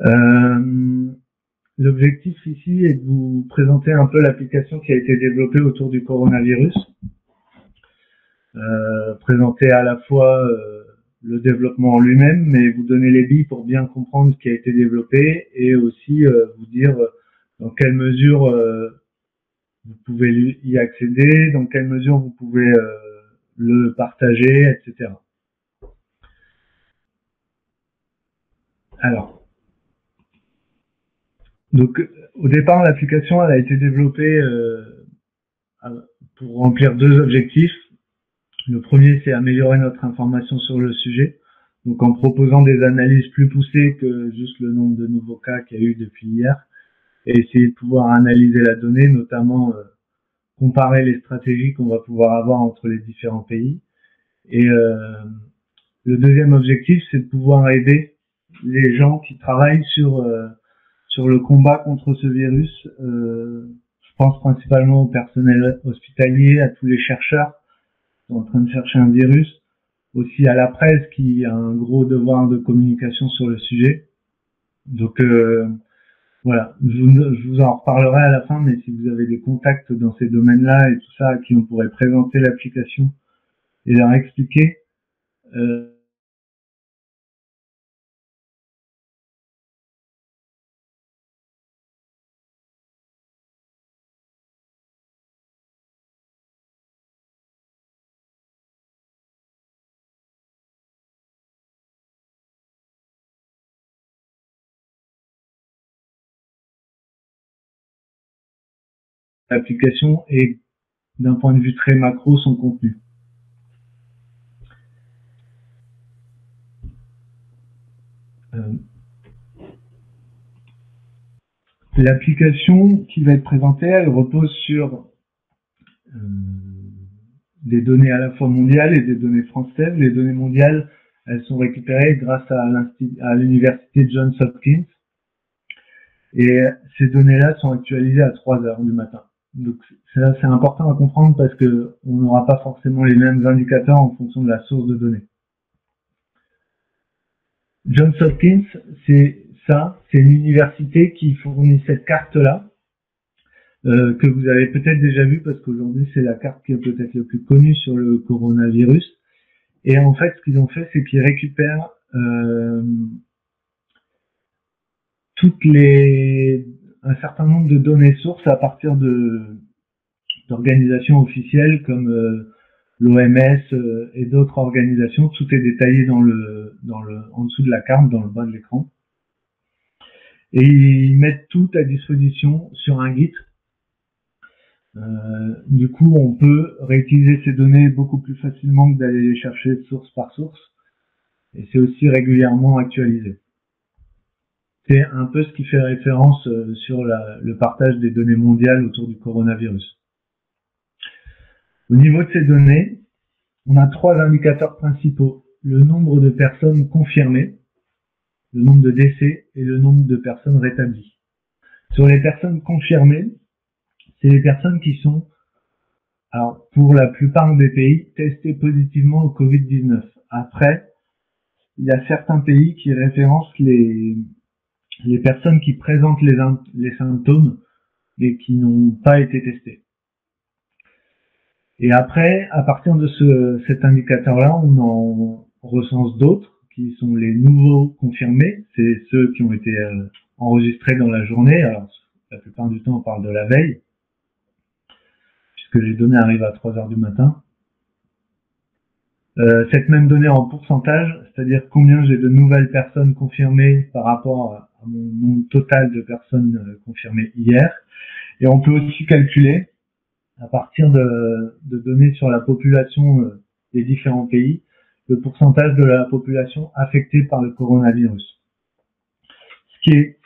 Euh, L'objectif ici est de vous présenter un peu l'application qui a été développée autour du coronavirus, présenter à la fois le développement en lui-même, mais vous donner les billes pour bien comprendre ce qui a été développé et aussi vous dire dans quelle mesure vous pouvez y accéder, dans quelle mesure vous pouvez le partager, etc. Alors, donc au départ, l'application elle a été développée pour remplir deux objectifs. Le premier, c'est améliorer notre information sur le sujet, donc en proposant des analyses plus poussées que juste le nombre de nouveaux cas qu'il y a eu depuis hier, et essayer de pouvoir analyser la donnée, notamment comparer les stratégies qu'on va pouvoir avoir entre les différents pays. Et le deuxième objectif, c'est de pouvoir aider les gens qui travaillent sur le combat contre ce virus. Je pense principalement au personnel hospitalier, à tous les chercheurs qui sont en train de chercher un virus, aussi à la presse qui a un gros devoir de communication sur le sujet. Donc voilà, je vous en reparlerai à la fin, mais si vous avez des contacts dans ces domaines-là et tout ça, à qui on pourrait présenter l'application et leur expliquer, euh, l'application et d'un point de vue très macro son contenu. Euh, L'application qui va être présentée, elle repose sur euh, des données à la fois mondiales et des données françaises. Les données mondiales, elles sont récupérées grâce à l'université Johns Hopkins. Et ces données-là sont actualisées à 3 heures du matin. Donc c'est important à comprendre parce que on n'aura pas forcément les mêmes indicateurs en fonction de la source de données. Johns Hopkins, c'est une université qui fournit cette carte-là, que vous avez peut-être déjà vue parce qu'aujourd'hui c'est la carte qui est peut-être la plus connue sur le coronavirus. Et en fait, ce qu'ils ont fait, c'est qu'ils récupèrent un certain nombre de données sources à partir d'organisations officielles comme l'OMS et d'autres organisations. Tout est détaillé en dessous de la carte, dans le bas de l'écran. Et ils mettent tout à disposition sur un Git. Du coup, on peut réutiliser ces données beaucoup plus facilement que d'aller les chercher source par source. Et c'est aussi régulièrement actualisé. C'est un peu ce qui fait référence sur le partage des données mondiales autour du coronavirus. Au niveau de ces données, on a 3 indicateurs principaux. Le nombre de personnes confirmées, le nombre de décès et le nombre de personnes rétablies. Sur les personnes confirmées, c'est les personnes qui sont, alors pour la plupart des pays, testées positivement au Covid-19. Après, il y a certains pays qui référencent les personnes qui présentent les symptômes mais qui n'ont pas été testées. Et après, à partir de cet indicateur-là, on en recense d'autres qui sont les nouveaux confirmés. C'est ceux qui ont été enregistrés dans la journée. Alors, la plupart du temps, on parle de la veille, puisque les données arrivent à 3 heures du matin. Cette même donnée en pourcentage, c'est-à-dire combien j'ai de nouvelles personnes confirmées par rapport à mon nombre total de personnes confirmées hier. Et on peut aussi calculer, à partir de données sur la population des différents pays, le pourcentage de la population affectée par le coronavirus. Ce qui est,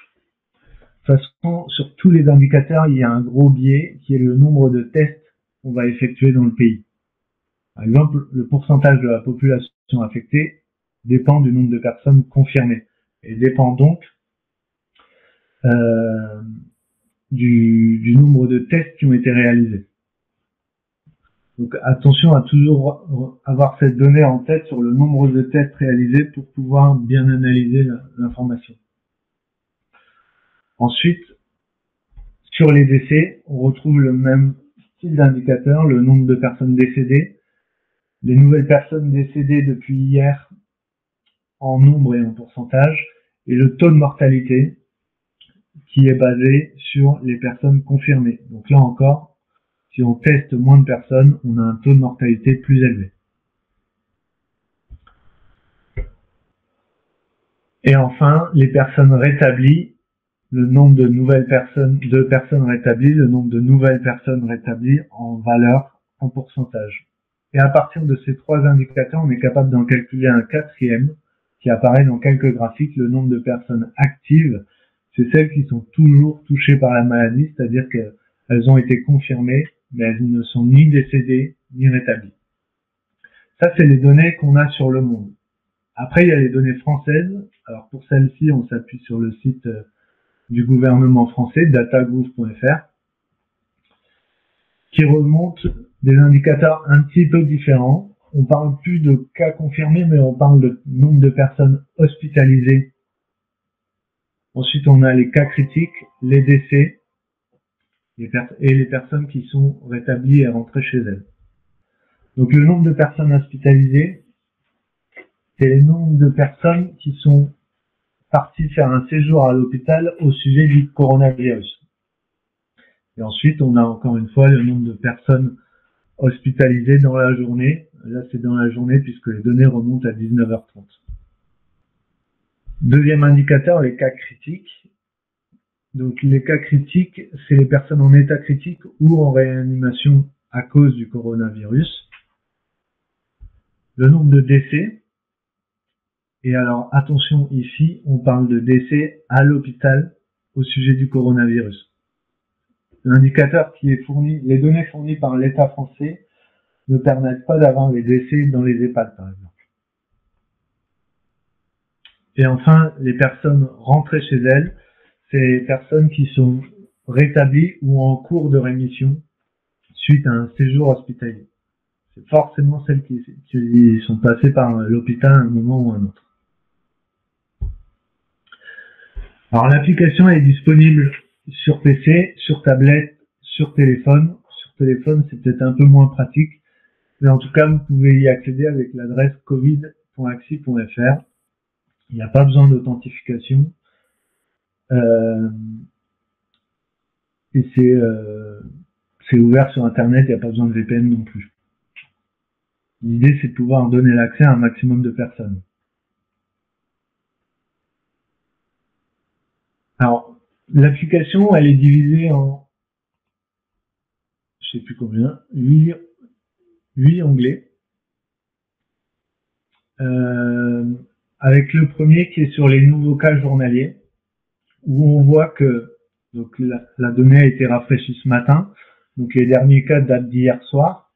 de toute façon, sur tous les indicateurs, il y a un gros biais qui est le nombre de tests qu'on va effectuer dans le pays. Par exemple, le pourcentage de la population affectée dépend du nombre de personnes confirmées et dépend donc du nombre de tests qui ont été réalisés. Donc attention à toujours avoir cette donnée en tête sur le nombre de tests réalisés pour pouvoir bien analyser l'information. Ensuite, sur les décès, on retrouve le même style d'indicateur, le nombre de personnes décédées, les nouvelles personnes décédées depuis hier en nombre et en pourcentage, et le taux de mortalité qui est basé sur les personnes confirmées. Donc là encore, si on teste moins de personnes, on a un taux de mortalité plus élevé. Et enfin, les personnes rétablies, le nombre de personnes rétablies, le nombre de nouvelles personnes rétablies en valeur, en pourcentage. Et à partir de ces trois indicateurs, on est capable d'en calculer un quatrième qui apparaît dans quelques graphiques, le nombre de personnes actives. C'est celles qui sont toujours touchées par la maladie, c'est-à-dire qu'elles ont été confirmées, mais elles ne sont ni décédées, ni rétablies. Ça, c'est les données qu'on a sur le monde. Après, il y a les données françaises. Alors, pour celles-ci, on s'appuie sur le site du gouvernement français, datagouv.fr, qui remonte des indicateurs un petit peu différents. On parle plus de cas confirmés, mais on parle de nombre de personnes hospitalisées. Ensuite, on a les cas critiques, les décès, et les personnes qui sont rétablies et rentrées chez elles. Donc, le nombre de personnes hospitalisées, c'est le nombre de personnes qui sont parties faire un séjour à l'hôpital au sujet du coronavirus. Et ensuite, on a encore une fois le nombre de personnes hospitalisées dans la journée. Là, c'est dans la journée puisque les données remontent à 19h30. Deuxième indicateur, les cas critiques. Donc, les cas critiques, c'est les personnes en état critique ou en réanimation à cause du coronavirus. Le nombre de décès. Et alors, attention, ici, on parle de décès à l'hôpital au sujet du coronavirus. L'indicateur qui est fourni, les données fournies par l'État français ne permettent pas d'avoir les décès dans les EHPAD, par exemple. Et enfin, les personnes rentrées chez elles, c'est les personnes qui sont rétablies ou en cours de rémission suite à un séjour hospitalier. C'est forcément celles qui sont passées par l'hôpital à un moment ou à un autre. Alors, l'application est disponible sur PC, sur tablette, sur téléphone. Sur téléphone, c'est peut-être un peu moins pratique, mais en tout cas, vous pouvez y accéder avec l'adresse covid.axi.fr. Il n'y a pas besoin d'authentification. Et c'est ouvert sur Internet, il n'y a pas besoin de VPN non plus. L'idée, c'est de pouvoir donner l'accès à un maximum de personnes. Alors, l'application, elle est divisée en, je sais plus combien, 8 onglets. Avec le premier qui est sur les nouveaux cas journaliers, où on voit que donc la donnée a été rafraîchie ce matin, donc les derniers cas datent d'hier soir.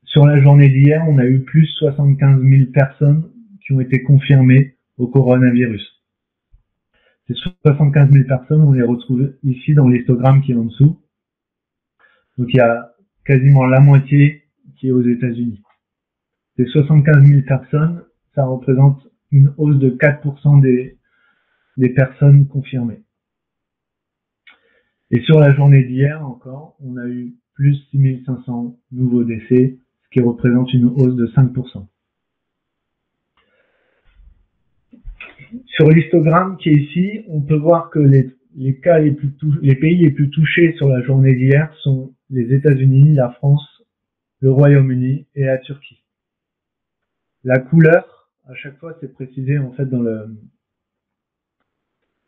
Sur la journée d'hier, on a eu plus 75 000 personnes qui ont été confirmées au coronavirus. Ces 75 000 personnes, on les retrouve ici dans l'histogramme qui est en dessous. Donc il y a quasiment la moitié qui est aux États-Unis. Ces 75 000 personnes, ça représente une hausse de 4% des personnes confirmées. Et sur la journée d'hier encore, on a eu plus 6 500 nouveaux décès, ce qui représente une hausse de 5%. Sur l'histogramme qui est ici, on peut voir que les pays les plus touchés sur la journée d'hier sont les États-Unis, la France, le Royaume-Uni et la Turquie. La couleur, à chaque fois, c'est précisé en fait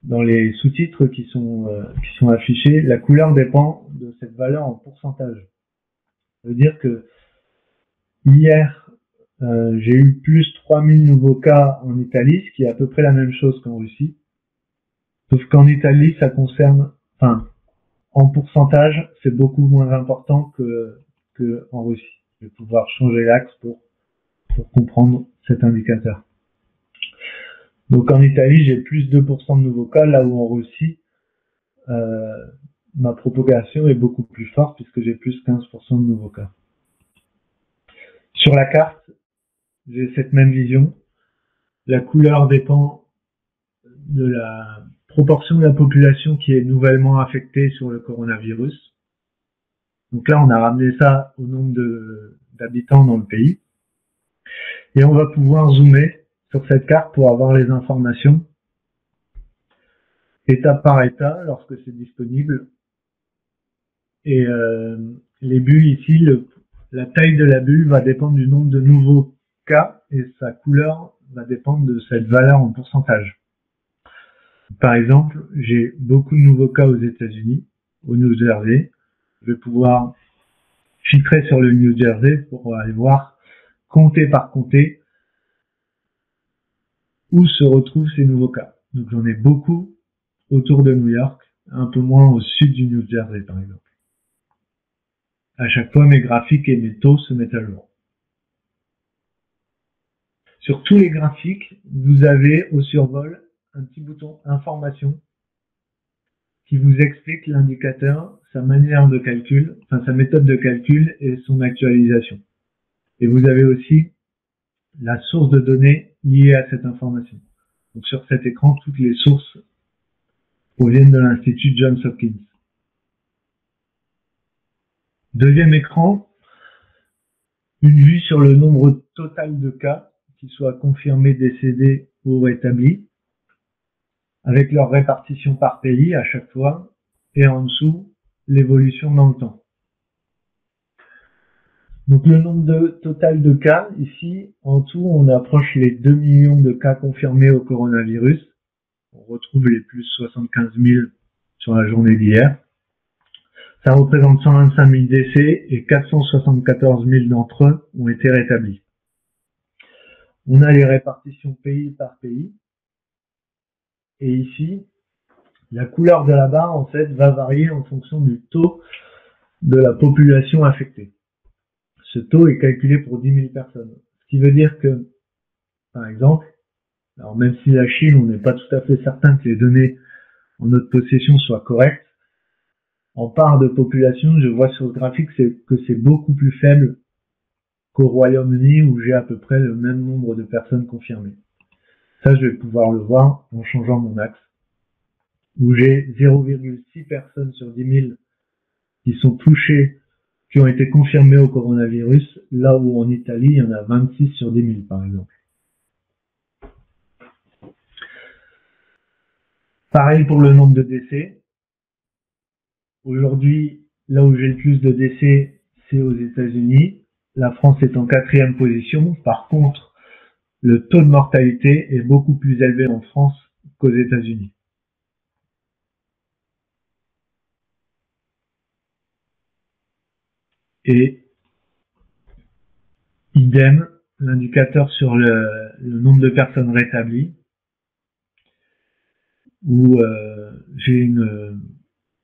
dans les sous-titres qui sont affichés. La couleur dépend de cette valeur en pourcentage. Ça veut dire que hier, j'ai eu plus 3000 nouveaux cas en Italie, ce qui est à peu près la même chose qu'en Russie. Sauf qu'en Italie, ça concerne, en pourcentage, c'est beaucoup moins important que en Russie. Je vais pouvoir changer l'axe pour comprendre cet indicateur. Donc en Italie, j'ai plus 2% de nouveaux cas, là où en Russie, ma propagation est beaucoup plus forte puisque j'ai plus 15% de nouveaux cas. Sur la carte, j'ai cette même vision. La couleur dépend de la proportion de la population qui est nouvellement affectée sur le coronavirus. Donc là, on a ramené ça au nombre d'habitants dans le pays. Et on va pouvoir zoomer sur cette carte pour avoir les informations étape par étape lorsque c'est disponible. Et les bulles ici, la taille de la bulle va dépendre du nombre de nouveaux cas et sa couleur va dépendre de cette valeur en pourcentage. Par exemple, j'ai beaucoup de nouveaux cas aux États-Unis, au New Jersey. Je vais pouvoir filtrer sur le New Jersey pour aller voir comté par comté où se retrouvent ces nouveaux cas. Donc j'en ai beaucoup autour de New York, un peu moins au sud du New Jersey par exemple. À chaque fois, mes graphiques et mes taux se mettent à jour. Sur tous les graphiques, vous avez au survol un petit bouton information qui vous explique l'indicateur, sa manière de calcul, enfin sa méthode de calcul et son actualisation. Et vous avez aussi la source de données liée à cette information. Donc sur cet écran, toutes les sources proviennent de l'Institut Johns Hopkins. Deuxième écran, une vue sur le nombre total de cas, qu'ils soient confirmés, décédés ou rétablis, avec leur répartition par pays à chaque fois, et en dessous, l'évolution dans le temps. Donc le nombre total de cas, ici, en tout, on approche les 2 millions de cas confirmés au coronavirus. On retrouve les plus 75 000 sur la journée d'hier. Ça représente 125 000 décès et 474 000 d'entre eux ont été rétablis. On a les répartitions pays par pays. Et ici, la couleur de la barre, en fait, va varier en fonction du taux de la population affectée. Ce taux est calculé pour 10 000 personnes. Ce qui veut dire que, par exemple, alors même si la Chine, on n'est pas tout à fait certain que les données en notre possession soient correctes, en part de population, je vois sur ce graphique que c'est beaucoup plus faible qu'au Royaume-Uni où j'ai à peu près le même nombre de personnes confirmées. Ça, je vais pouvoir le voir en changeant mon axe, où j'ai 0,6 personnes sur 10 000 qui sont touchées, qui ont été confirmées au coronavirus, là où en Italie, il y en a 26 sur 10 000 par exemple. Pareil pour le nombre de décès. Aujourd'hui, là où j'ai le plus de décès, c'est aux États-Unis. La France est en 4e position. Par contre, le taux de mortalité est beaucoup plus élevé en France qu'aux États-Unis. Et idem, l'indicateur sur le nombre de personnes rétablies, où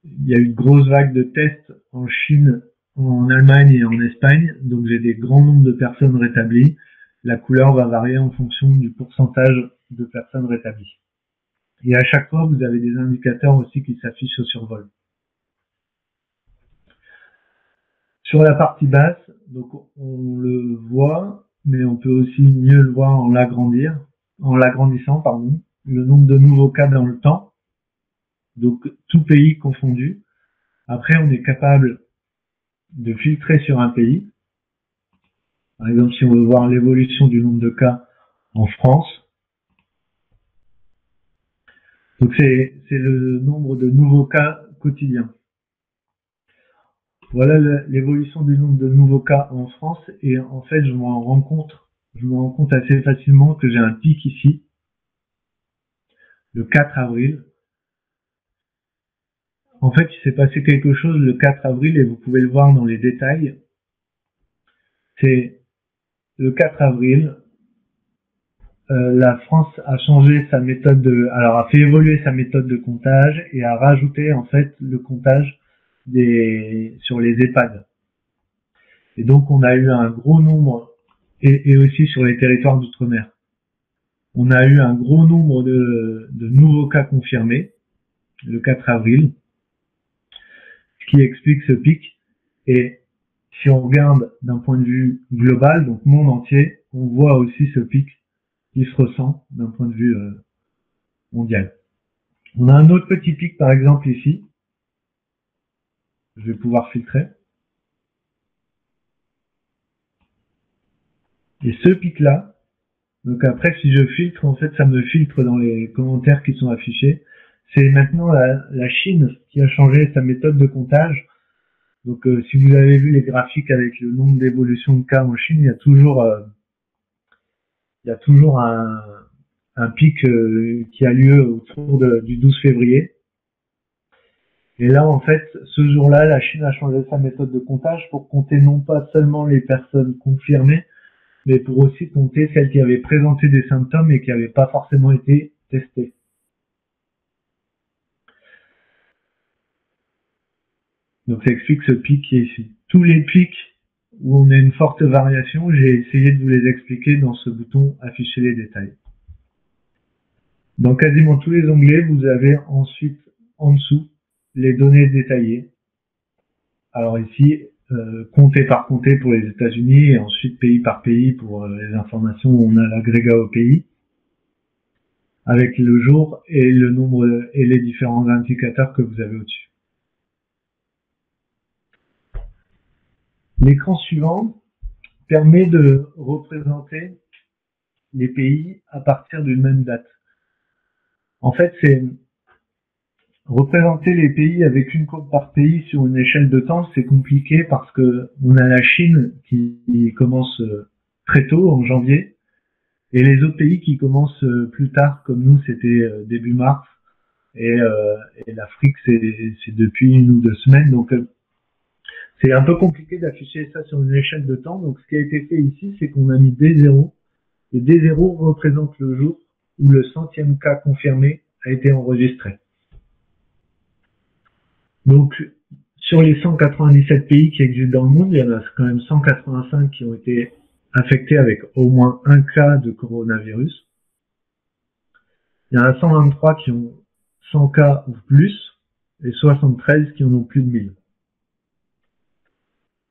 il y a eu une grosse vague de tests en Chine, en Allemagne et en Espagne, donc j'ai des grands nombres de personnes rétablies. La couleur va varier en fonction du pourcentage de personnes rétablies. Et à chaque fois, vous avez des indicateurs aussi qui s'affichent au survol. Sur la partie basse, donc on le voit, mais on peut aussi mieux le voir en l'agrandissant, pardon, le nombre de nouveaux cas dans le temps. Donc tout pays confondu. Après, on est capable de filtrer sur un pays. Par exemple, si on veut voir l'évolution du nombre de cas en France. Donc c'est le nombre de nouveaux cas quotidiens. Voilà l'évolution du nombre de nouveaux cas en France. Et en fait, je me rends compte assez facilement que j'ai un pic ici, le 4 avril. En fait, il s'est passé quelque chose le 4 avril et vous pouvez le voir dans les détails. C'est le 4 avril, la France a changé sa méthode a fait évoluer sa méthode de comptage et a rajouté en fait le comptage sur les EHPAD. Et donc on a eu un gros nombre, et aussi sur les territoires d'outre-mer. On a eu un gros nombre de nouveaux cas confirmés le 4 avril, ce qui explique ce pic. Et si on regarde d'un point de vue global, donc monde entier, on voit aussi ce pic qui se ressent d'un point de vue mondiale. On a un autre petit pic, par exemple, ici. Je vais pouvoir filtrer. Et ce pic-là, donc après, si je filtre, en fait, ça me filtre dans les commentaires qui sont affichés. C'est maintenant la Chine qui a changé sa méthode de comptage. Donc, si vous avez vu les graphiques avec le nombre d'évolutions de cas en Chine, il y a toujours un pic qui a lieu autour du 12 février. Et là, en fait, ce jour-là, la Chine a changé sa méthode de comptage pour compter non pas seulement les personnes confirmées, mais pour aussi compter celles qui avaient présenté des symptômes et qui n'avaient pas forcément été testées. Donc ça explique ce pic qui est ici. Tous les pics où on a une forte variation, j'ai essayé de vous les expliquer dans ce bouton afficher les détails. Dans quasiment tous les onglets, vous avez ensuite en dessous les données détaillées. Alors ici, comté par comté pour les États-Unis et ensuite pays par pays pour les informations où on a l'agrégat au pays, avec le jour et le nombre et les différents indicateurs que vous avez au-dessus. L'écran suivant permet de représenter les pays à partir d'une même date. En fait, c'est représenter les pays avec une courbe par pays sur une échelle de temps, c'est compliqué parce que on a la Chine qui commence très tôt, en janvier, et les autres pays qui commencent plus tard, comme nous, c'était début mars, et l'Afrique, c'est depuis 1 ou 2 semaines, donc c'est un peu compliqué d'afficher ça sur une échelle de temps. Donc ce qui a été fait ici, c'est qu'on a mis D0, et D0 représente le jour où le 100e cas confirmé a été enregistré. Donc, sur les 197 pays qui existent dans le monde, il y en a quand même 185 qui ont été affectés avec au moins un cas de coronavirus. Il y en a 123 qui ont 100 cas ou plus, et 73 qui en ont plus de 1000.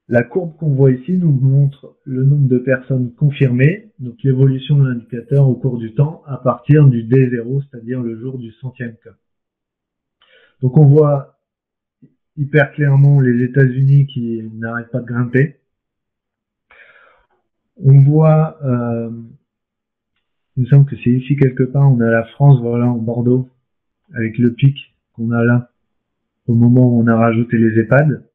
La courbe qu'on voit ici nous montre le nombre de personnes confirmées, donc l'évolution de l'indicateur au cours du temps, à partir du D0, c'est-à-dire le jour du 100e cas. Donc on voit hyper clairement les États-Unis qui n'arrêtent pas de grimper. On voit, il me semble que c'est ici quelque part, on a la France, voilà, en Bordeaux, avec le pic qu'on a là, au moment où on a rajouté les EHPAD.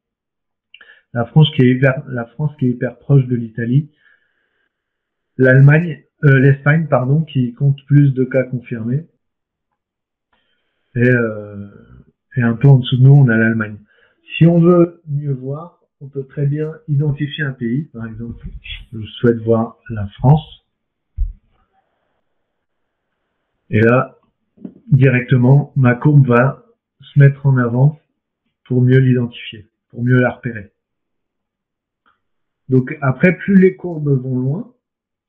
La France qui est hyper proche de l'Italie. L'Espagne, pardon, qui compte plus de cas confirmés. Et un peu en dessous de nous, on a l'Allemagne. Si on veut mieux voir, on peut très bien identifier un pays. Par exemple, je souhaite voir la France. Et là, directement, ma courbe va se mettre en avant pour mieux l'identifier, pour mieux la repérer. Donc après, plus les courbes vont loin,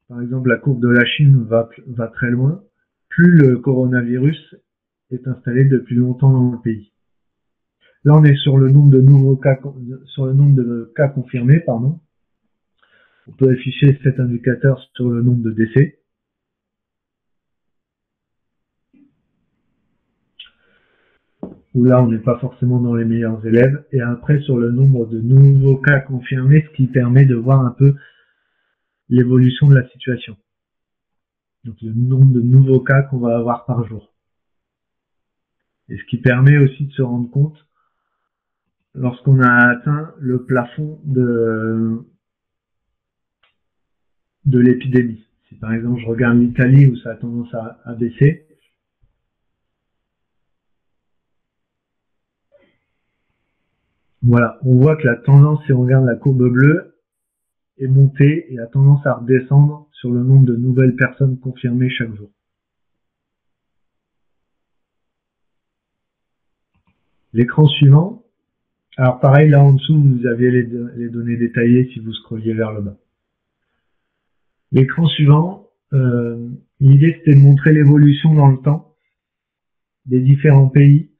par exemple la courbe de la Chine va très loin, plus le coronavirus est installé depuis longtemps dans le pays. Là, on est sur le nombre de nouveaux cas, sur le nombre de cas confirmés, pardon. On peut afficher cet indicateur sur le nombre de décès. Où là, on n'est pas forcément dans les meilleurs élèves. Et après, sur le nombre de nouveaux cas confirmés, ce qui permet de voir un peu l'évolution de la situation. Donc, le nombre de nouveaux cas qu'on va avoir par jour. Et ce qui permet aussi de se rendre compte lorsqu'on a atteint le plafond de l'épidémie. Si par exemple je regarde l'Italie où ça a tendance à baisser, voilà, on voit que la tendance, si on regarde la courbe bleue, est montée et a tendance à redescendre sur le nombre de nouvelles personnes confirmées chaque jour. L'écran suivant, alors pareil, là en dessous, vous aviez les données détaillées si vous scrolliez vers le bas. L'écran suivant, l'idée c'était de montrer l'évolution dans le temps des différents pays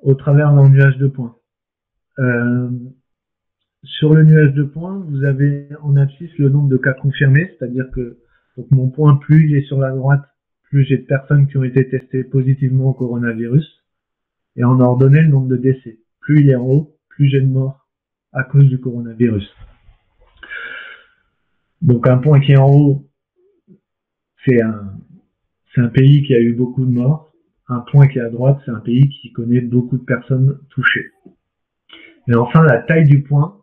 au travers d'un nuage de points. Sur le nuage de points, vous avez en abscisse le nombre de cas confirmés, c'est-à-dire que donc mon point, plus il est sur la droite, plus j'ai de personnes qui ont été testées positivement au coronavirus. Et en ordonnée le nombre de décès. Plus il est en haut, plus j'ai de morts à cause du coronavirus. Donc un point qui est en haut, c'est un pays qui a eu beaucoup de morts. Un point qui est à droite, c'est un pays qui connaît beaucoup de personnes touchées. Et enfin, la taille du point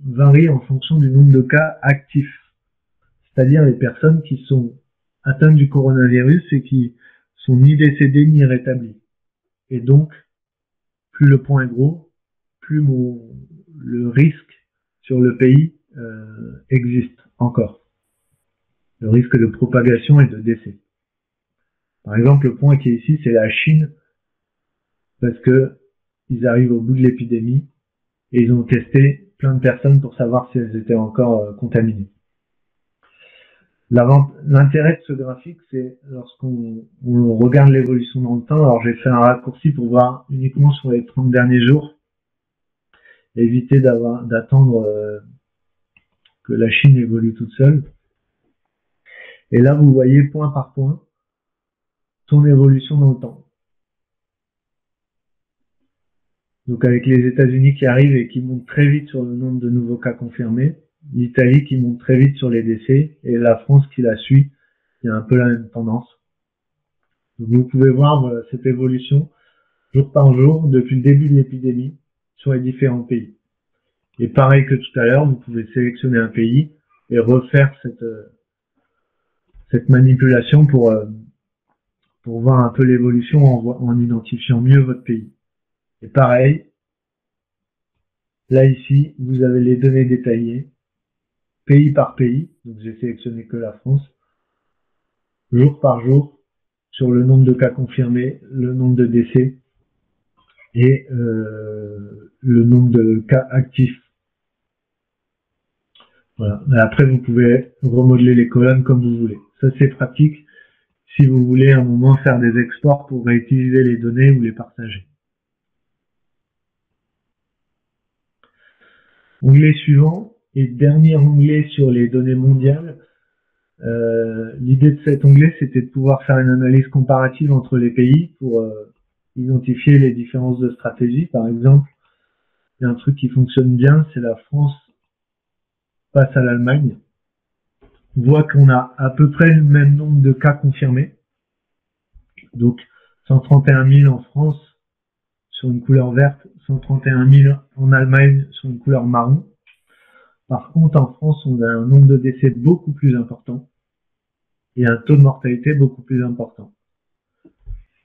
varie en fonction du nombre de cas actifs. C'est-à-dire les personnes qui sont atteintes du coronavirus et qui sont ni décédées ni rétablies. Et donc, plus le point est gros, plus le risque sur le pays existe encore. Le risque de propagation et de décès. Par exemple, le point qui est ici, c'est la Chine, parce que ils arrivent au bout de l'épidémie et ils ont testé plein de personnes pour savoir si elles étaient encore contaminées. L'intérêt de ce graphique, c'est lorsqu'on regarde l'évolution dans le temps. Alors j'ai fait un raccourci pour voir uniquement sur les 30 derniers jours, éviter d'attendre que la Chine évolue toute seule. Et là, vous voyez point par point son évolution dans le temps. Donc avec les États-Unis qui arrivent et qui montent très vite sur le nombre de nouveaux cas confirmés, l'Italie qui monte très vite sur les décès, et la France qui la suit, il y a un peu la même tendance. Donc vous pouvez voir cette évolution jour par jour depuis le début de l'épidémie sur les différents pays. Et pareil que tout à l'heure, vous pouvez sélectionner un pays et refaire cette manipulation pour voir un peu l'évolution en identifiant mieux votre pays. Et pareil, là ici, vous avez les données détaillées, pays par pays, donc j'ai sélectionné que la France, jour par jour, sur le nombre de cas confirmés, le nombre de décès et le nombre de cas actifs. Voilà. Et après, vous pouvez remodeler les colonnes comme vous voulez. Ça, c'est pratique si vous voulez à un moment faire des exports pour réutiliser les données ou les partager. Onglet suivant et dernier onglet sur les données mondiales. L'idée de cet onglet, c'était de pouvoir faire une analyse comparative entre les pays pour identifier les différences de stratégie. Par exemple, il y a un truc qui fonctionne bien, c'est la France face à l'Allemagne. On voit qu'on a à peu près le même nombre de cas confirmés. Donc 131 000 en France sur une couleur verte, 131 000 en Allemagne sur une couleur marron. Par contre, en France, on a un nombre de décès beaucoup plus important et un taux de mortalité beaucoup plus important.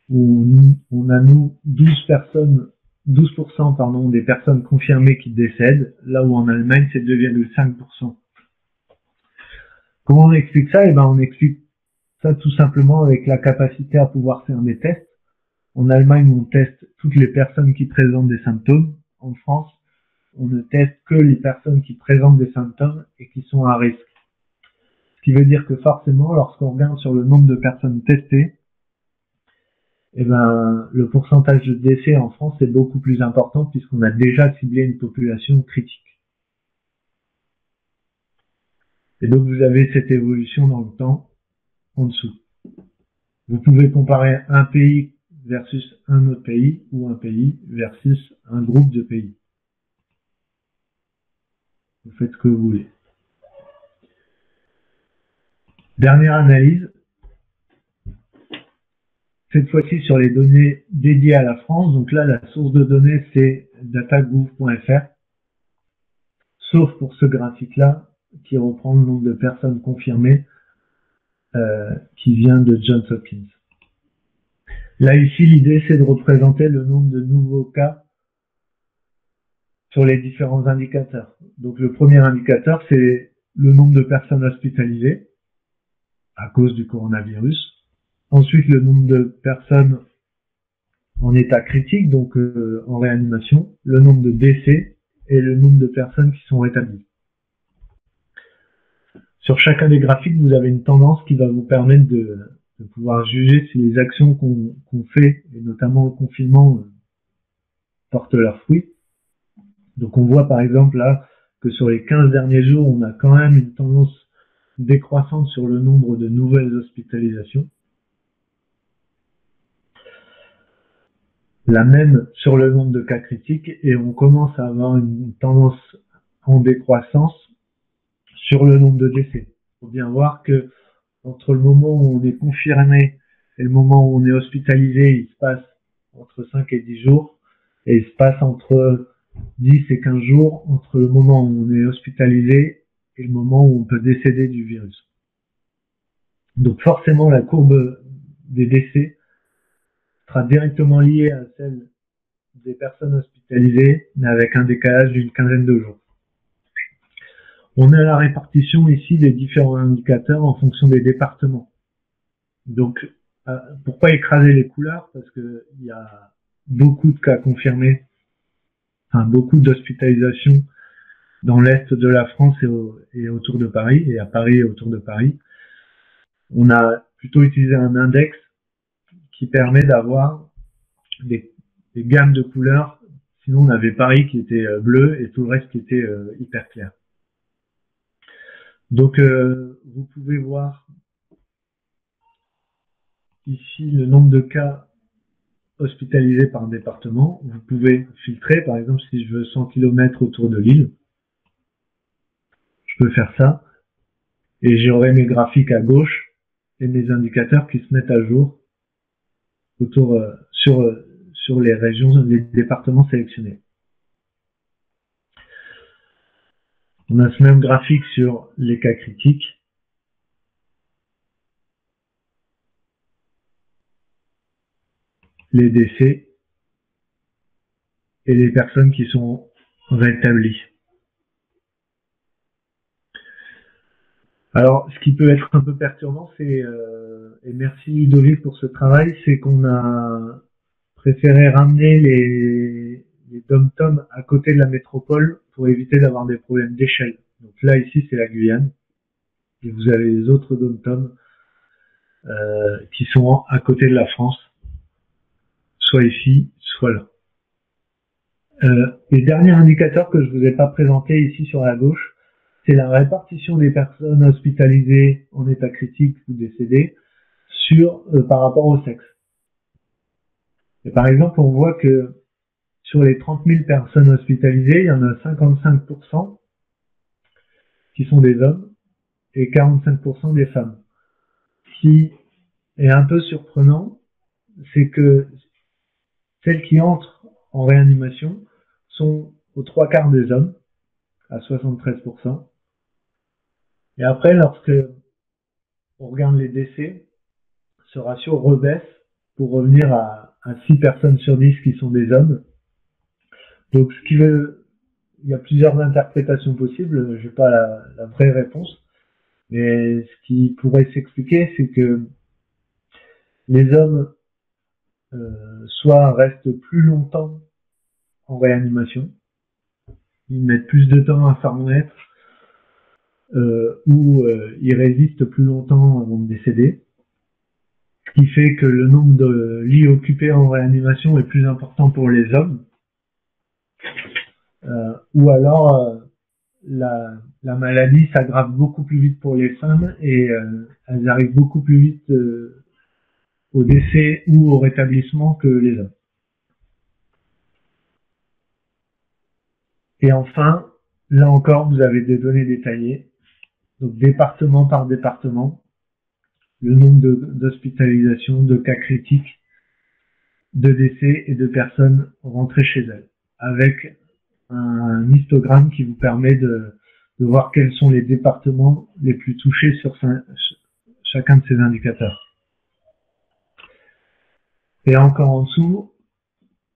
On a, nous, 12% des personnes confirmées qui décèdent, là où en Allemagne, c'est 2,5%. Comment on explique ça? Eh ben, on explique ça tout simplement avec la capacité à pouvoir faire des tests. En Allemagne, on teste toutes les personnes qui présentent des symptômes. En France, on ne teste que les personnes qui présentent des symptômes et qui sont à risque. Ce qui veut dire que forcément, lorsqu'on regarde sur le nombre de personnes testées, eh ben, le pourcentage de décès en France est beaucoup plus important puisqu'on a déjà ciblé une population critique. Et donc, vous avez cette évolution dans le temps en dessous. Vous pouvez comparer un pays versus un autre pays ou un pays versus un groupe de pays. Vous faites ce que vous voulez. Dernière analyse. Cette fois-ci sur les données dédiées à la France. Donc là, la source de données, c'est datagouv.fr. Sauf pour ce graphique-là, qui reprend le nombre de personnes confirmées, qui vient de Johns Hopkins. Là, ici, l'idée, c'est de représenter le nombre de nouveaux cas sur les différents indicateurs. Donc, le premier indicateur, c'est le nombre de personnes hospitalisées à cause du coronavirus. Ensuite, le nombre de personnes en état critique, donc en réanimation, le nombre de décès et le nombre de personnes qui sont rétablies. Sur chacun des graphiques, vous avez une tendance qui va vous permettre de pouvoir juger si les actions qu'on fait, et notamment le confinement, portent leurs fruits. Donc on voit par exemple là que sur les 15 derniers jours, on a quand même une tendance décroissante sur le nombre de nouvelles hospitalisations. la même sur le nombre de cas critiques et on commence à avoir une tendance en décroissance sur le nombre de décès. Il faut bien voir que entre le moment où on est confirmé et le moment où on est hospitalisé, il se passe entre 5 et 10 jours et il se passe entre 10 et 15 jours entre le moment où on est hospitalisé et le moment où on peut décéder du virus. Donc forcément, la courbe des décès sera directement liée à celle des personnes hospitalisées, mais avec un décalage d'une quinzaine de jours. On a la répartition ici des différents indicateurs en fonction des départements. Donc, pourquoi écraser les couleurs? Parce que il y a beaucoup de cas confirmés, enfin beaucoup d'hospitalisations dans l'est de la France et autour de Paris, et à Paris et autour de Paris. On a plutôt utilisé un index qui permet d'avoir des gammes de couleurs. Sinon, on avait Paris qui était bleu et tout le reste qui était hyper clair. Donc, vous pouvez voir ici le nombre de cas hospitalisés par département. Vous pouvez filtrer, par exemple, si je veux 100 km autour de Lille, je peux faire ça. Et j'aurai mes graphiques à gauche et mes indicateurs qui se mettent à jour autour sur les régions, les départements sélectionnés. On a ce même graphique sur les cas critiques. Les décès et les personnes qui sont rétablies. Alors, ce qui peut être un peu perturbant, c'est, et merci Ludovic pour ce travail, c'est qu'on a préféré ramener les dom-toms à côté de la métropole pour éviter d'avoir des problèmes d'échelle. Donc là, ici, c'est la Guyane. Et vous avez les autres dom-toms qui sont à côté de la France, soit ici, soit là. Les derniers indicateurs que je vous ai pas présentés ici sur la gauche, c'est la répartition des personnes hospitalisées en état critique ou décédées par rapport au sexe. Et par exemple, on voit que sur les 30 000 personnes hospitalisées, il y en a 55% qui sont des hommes et 45% des femmes. Ce qui est un peu surprenant, c'est que celles qui entrent en réanimation sont aux 3/4 des hommes, à 73%. Et après, lorsque on regarde les décès, ce ratio rebaisse pour revenir à 6 personnes sur 10 qui sont des hommes. Donc, il y a plusieurs interprétations possibles, je n'ai pas la vraie réponse, mais ce qui pourrait s'expliquer, c'est que les hommes soit restent plus longtemps en réanimation, ils mettent plus de temps à s'en remettre, ou ils résistent plus longtemps avant de décéder, ce qui fait que le nombre de lits occupés en réanimation est plus important pour les hommes, ou alors la maladie s'aggrave beaucoup plus vite pour les femmes et elles arrivent beaucoup plus vite au décès ou au rétablissement que les hommes. Et enfin, là encore, vous avez des données détaillées, donc département par département, le nombre d'hospitalisations, de cas critiques, de décès et de personnes rentrées chez elles, avec un histogramme qui vous permet de voir quels sont les départements les plus touchés sur chacun de ces indicateurs. Et encore en dessous,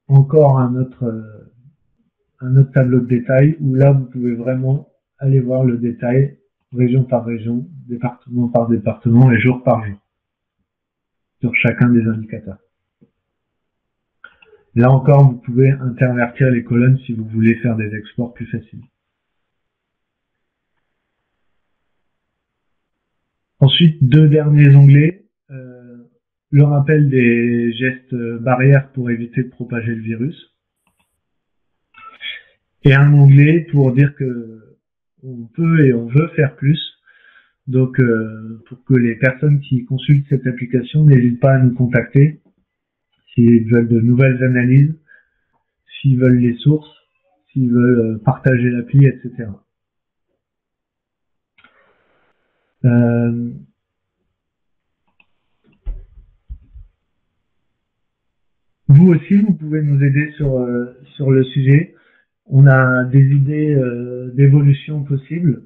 encore un autre tableau de détail où là vous pouvez vraiment aller voir le détail région par région, département par département et jour par jour sur chacun des indicateurs. Là encore, vous pouvez intervertir les colonnes si vous voulez faire des exports plus faciles. Ensuite, deux derniers onglets. Le rappel des gestes barrières pour éviter de propager le virus. Et un onglet pour dire que on peut et on veut faire plus. Donc, pour que les personnes qui consultent cette application n'hésitent pas à nous contacter s'ils veulent de nouvelles analyses, s'ils veulent les sources, s'ils veulent partager l'appli, etc. Vous aussi, vous pouvez nous aider sur le sujet. On a des idées d'évolution possibles.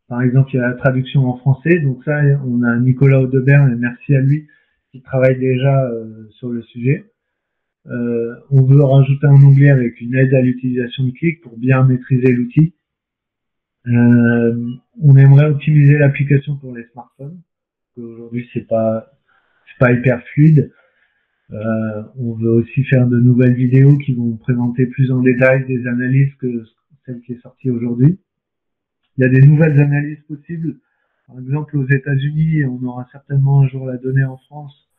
Par exemple, il y a la traduction en français. Donc ça, on a Nicolas Audebert, et merci à lui, qui travaille déjà sur le sujet. On veut rajouter un onglet avec une aide à l'utilisation de clics pour bien maîtriser l'outil. On aimerait optimiser l'application pour les smartphones. Aujourd'hui, c'est pas hyper fluide. On veut aussi faire de nouvelles vidéos qui vont présenter plus en détail des analyses que celle qui est sortie aujourd'hui. Il y a des nouvelles analyses possibles. Par exemple, aux États-Unis, on aura certainement un jour la donnée en France.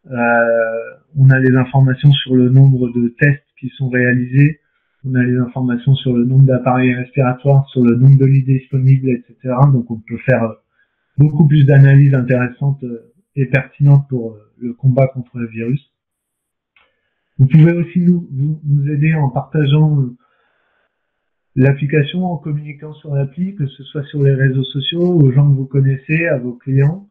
On a les informations sur le nombre de tests qui sont réalisés. On a les informations sur le nombre d'appareils respiratoires, sur le nombre de lits disponibles, etc. Donc, on peut faire beaucoup plus d'analyses intéressantes et pertinentes pour le combat contre le virus. Vous pouvez aussi nous aider en partageant l'application, en communiquant sur l'appli, que ce soit sur les réseaux sociaux, aux gens que vous connaissez, à vos clients.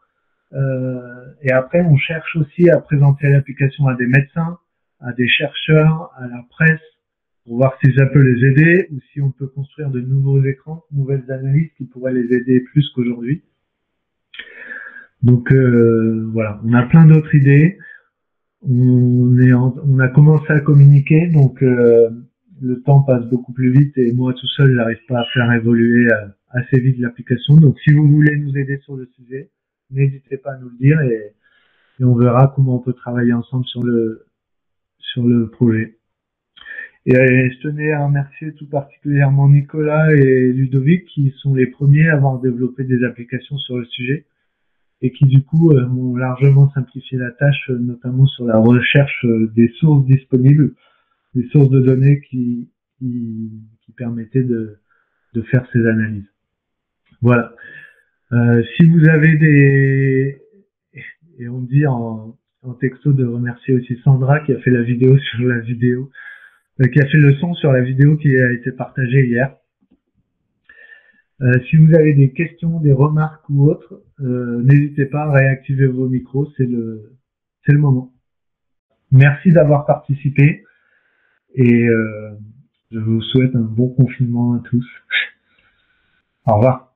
Et après, on cherche aussi à présenter l'application à des médecins, à des chercheurs, à la presse, pour voir si ça peut les aider ou si on peut construire de nouveaux écrans, de nouvelles analyses qui pourraient les aider plus qu'aujourd'hui. Donc voilà, on a plein d'autres idées. On a commencé à communiquer, donc le temps passe beaucoup plus vite et moi tout seul, j'arrive pas à faire évoluer assez vite l'application. Donc si vous voulez nous aider sur le sujet, n'hésitez pas à nous le dire et on verra comment on peut travailler ensemble sur le projet. Et je tenais à remercier tout particulièrement Nicolas et Ludovic qui sont les premiers à avoir développé des applications sur le sujet et qui du coup m'ont largement simplifié la tâche, notamment sur la recherche des sources disponibles, des sources de données qui permettaient de faire ces analyses. Voilà. Si vous avez et on dit en texto de remercier aussi Sandra qui a fait la vidéo sur la vidéo, qui a fait le son sur la vidéo qui a été partagée hier. Si vous avez des questions, des remarques ou autres, n'hésitez pas à réactiver vos micros, c'est le moment. Merci d'avoir participé et je vous souhaite un bon confinement à tous. Au revoir.